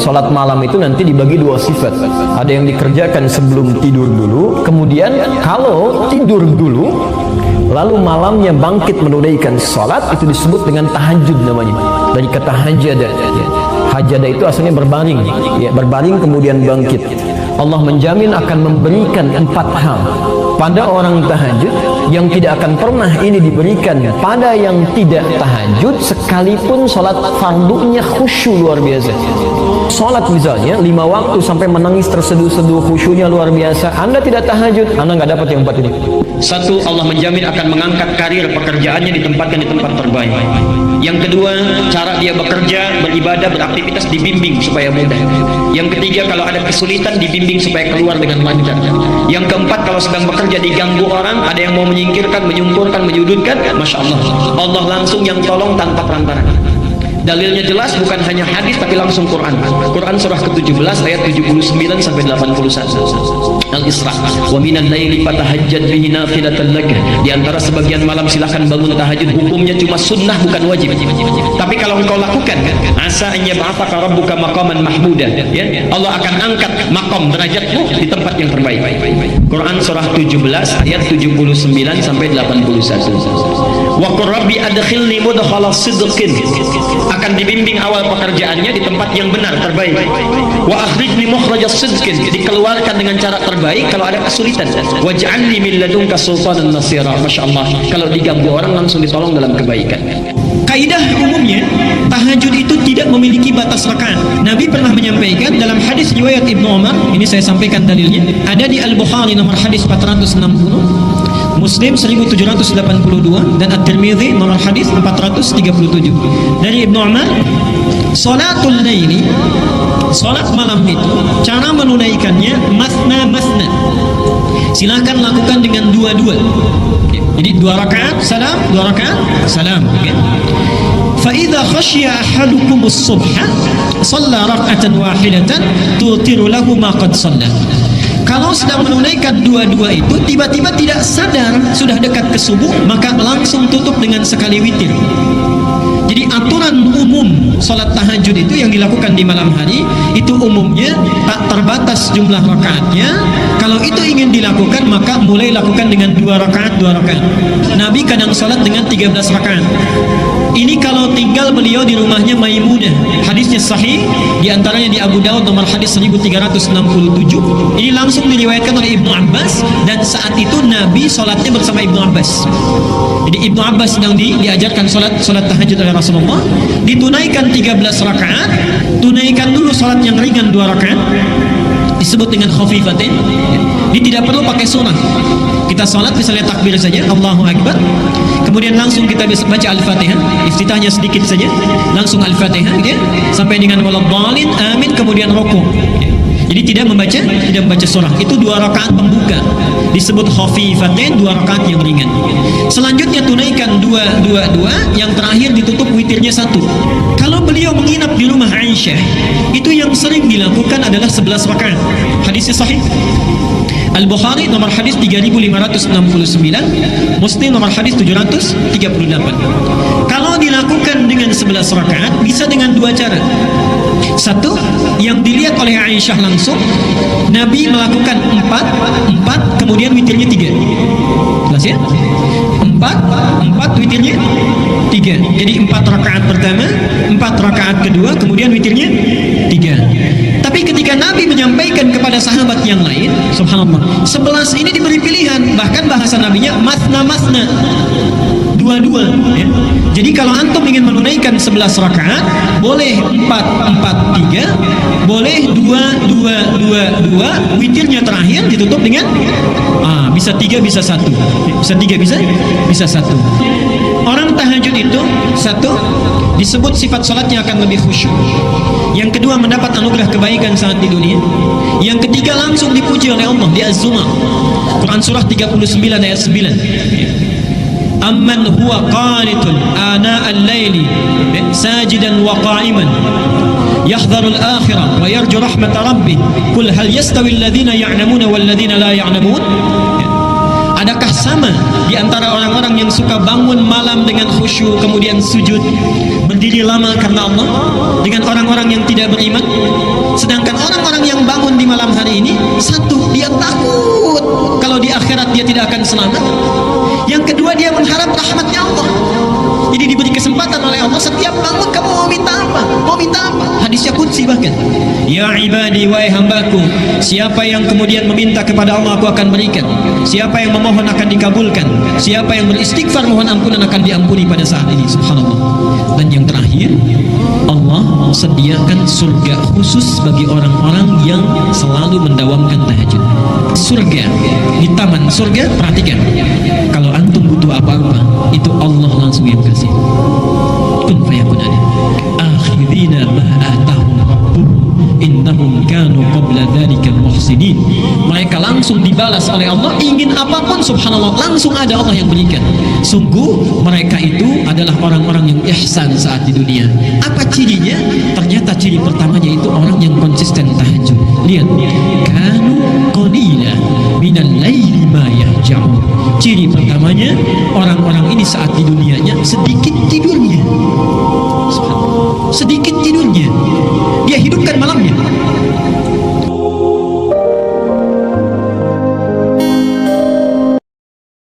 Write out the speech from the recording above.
sholat malam itu nanti dibagi dua sifat. Ada yang dikerjakan sebelum tidur dulu, kemudian kalau tidur dulu lalu malamnya bangkit menunaikan sholat, itu disebut dengan tahajud namanya. Dari kata hajada. Hajada itu asalnya berbaring, ya, berbaring kemudian bangkit. Allah menjamin akan memberikan 4 hal pada orang tahajud yang tidak akan pernah ini diberikan pada yang tidak tahajud, sekalipun sholat fardunya khusyuk luar biasa. Sholat misalnya 5 waktu sampai menangis terseduh-seduh, khusyuknya luar biasa, Anda tidak tahajud, Anda nggak dapat yang 4 ini. Satu, Allah menjamin akan mengangkat karir pekerjaannya, ditempatkan di tempat terbaik. Yang kedua, cara dia bekerja, beribadah, beraktivitas dibimbing supaya mudah. Yang ketiga, kalau ada kesulitan dibimbing supaya keluar dengan lancar. Yang keempat, kalau sedang bekerja diganggu orang, ada yang mau menyingkirkan, menyungkurkan, menyudutkan, Masya Allah, Allah langsung yang tolong tanpa perantara. Dalilnya jelas, bukan hanya hadis tapi langsung Quran. Quran surah ke-17 ayat 79 sampai 81. Al-Isra. Wa minal laili fatahajjad bihi nafilatan lak. Di antara sebagian malam silakan bangun tahajud. Hukumnya cuma sunnah bukan wajib. Tapi kalau engkau lakukan, asa an yab'atsaka rabbuka maqaman mahmuda, ya. Allah akan angkat maqam derajatmu di tempat yang terbaik. Quran surah 17 ayat 79 sampai 81. Wa qur rabbi adkhilni mudkhala sidqin. Akan dibimbing awal pekerjaannya di tempat yang benar, terbaik. Wa akhrijni mukhrajas sidqin, dikeluarkan dengan cara terbaik kalau ada kesulitan. Waj'alni min ladunka sultanan nasira. Masya Allah, kalau diganggu orang langsung ditolong dalam kebaikan. Kaidah umumnya tahajud itu tidak memiliki batas rakaat. Nabi pernah menyampaikan dalam hadis riwayat Ibnu Umar, ini saya sampaikan dalilnya, ada di Al-Bukhari nomor hadis 460, Muslim 1782, dan At-Tirmidzi nomor hadis 437. Dari Ibnu Umar, salatul laili, salat malam itu cara menunaikannya masna masna. Silakan lakukan dengan dua-dua. Jadi 2 rakaat salam, 2 rakaat salam. Fa idza khashiya ahadukum as-subha shalla rak'atan wahidatan tutiru lahu ma qad shalla. Kalau sedang menunaikan dua-dua itu tiba-tiba tidak sadar sudah dekat ke subuh, maka langsung tutup dengan sekali witir. Jadi aturan umum salat tahajud itu yang dilakukan di malam hari itu umumnya tak terbatas jumlah rakaatnya. Kalau itu ingin dilakukan maka mulai lakukan dengan 2 rakaat 2 rakaat. Nabi kadang salat dengan 13 rakaat. Ini kalau tinggal beliau di rumahnya Maimunah. Hadisnya sahih, di antaranya di Abu Daud nomor hadis 1367. Ini langsung diriwayatkan oleh Ibnu Abbas, dan saat itu Nabi salatnya bersama Ibnu Abbas. Jadi Ibnu Abbas sedang diajarkan salat tahajud oleh Rasulullah, ditunaikan 13 rakaat. Tunaikan dulu salat yang ringan 2 rakaat, disebut dengan khafifatin. Ini tidak perlu pakai sunnah. Kita salat misalnya takbir saja, Allahu Akbar, kemudian langsung kita bisa baca Al-Fatihah, iftitahnya sedikit saja, langsung Al-Fatihah gitu ya, sampai dengan waladhdallin amin, kemudian rukuk. Jadi tidak membaca surah. Itu 2 rakaat pembuka, disebut khafifatain, 2 rakaat yang ringan. Selanjutnya tunaikan 2, yang terakhir ditutup witirnya 1. Kalau beliau menginap di rumah Aisyah, itu yang sering dilakukan adalah 11 rakaat. Hadisnya sahih. Al-Bukhari nomor hadis 3569, Muslim nomor hadis 738. Kalau dilakukan dengan 11 rakaat bisa dengan 2 cara. Satu, yang dilihat oleh Aisyah langsung, Nabi melakukan 4 kemudian witirnya 3. Jelas ya? 4 witirnya 3. Jadi 4 rakaat pertama, 4 rakaat kedua, kemudian witirnya 3. Tapi ketika Nabi menyampaikan kepada sahabat yang lain, subhanallah, 11 ini diberi pilihan. Bahkan bahasa Nabinya masna-masna, 2-2 ya. Jadi kalau antum ingin menunaikan 11 rakaat, boleh 4-4-3, boleh 2-2-2-2, witirnya terakhir ditutup dengan bisa 3 bisa 1, bisa 3 bisa 1. Orang tahajud itu, 1, disebut sifat salatnya akan lebih khusyuk. Yang kedua, mendapat anugerah kebaikan saat di dunia. Yang ketiga, langsung dipuji oleh Allah di Az-Zumar, Quran surah 39 ayat 9. Amman huwa qanitun ana al-laili sajidan wa qa'iman yahdharu al-akhirah wa yarju rahmat rabbih qul hal yastawi alladhina ya'lamuna wal ladzina la ya'lamun. Adakah sama di antara orang-orang yang suka bangun malam dengan khusyuk kemudian sujud berdiri lama karena Allah dengan orang-orang yang tidak beriman? Sedangkan orang-orang yang bangun di malam hari ini, satu, dia takut kalau di akhirat dia tidak akan selamat. Yang kedua, dia mengharap rahmatnya Allah. Jadi diberi kesempatan oleh Allah, setiap bangun kamu mau minta apa? Mau minta apa? Hadisnya qudsi bahkan. Ya ibadi, wahai hambaku, siapa yang kemudian meminta kepada Allah, aku akan berikan. Siapa yang memohon akan dikabulkan. Siapa yang beristighfar, mohon ampunan, akan diampuni pada saat ini. Subhanallah. Dan yang terakhir, Allah sediakan surga khusus bagi orang-orang yang selalu mendawamkan tahajud. Surga, di taman surga, perhatikan, kalau antum butuh apa-apa, itu Allah langsung yang kasih. Kun fayakun ada. Akhirina ma atahum rabbuhum innahum kanu qabla dzalika muhsinin. Mereka langsung dibalas oleh Allah, ingin apapun subhanallah langsung ada Allah yang berikan. Sungguh mereka itu adalah orang-orang yang ihsan saat di dunia. Apa cirinya? Ternyata ciri pertamanya itu orang yang konsisten tahajud. Lihat, kanu qalila minal laili ma yahja'un. Ciri pertamanya, orang-orang ini saat di dunianya sedikit tidurnya.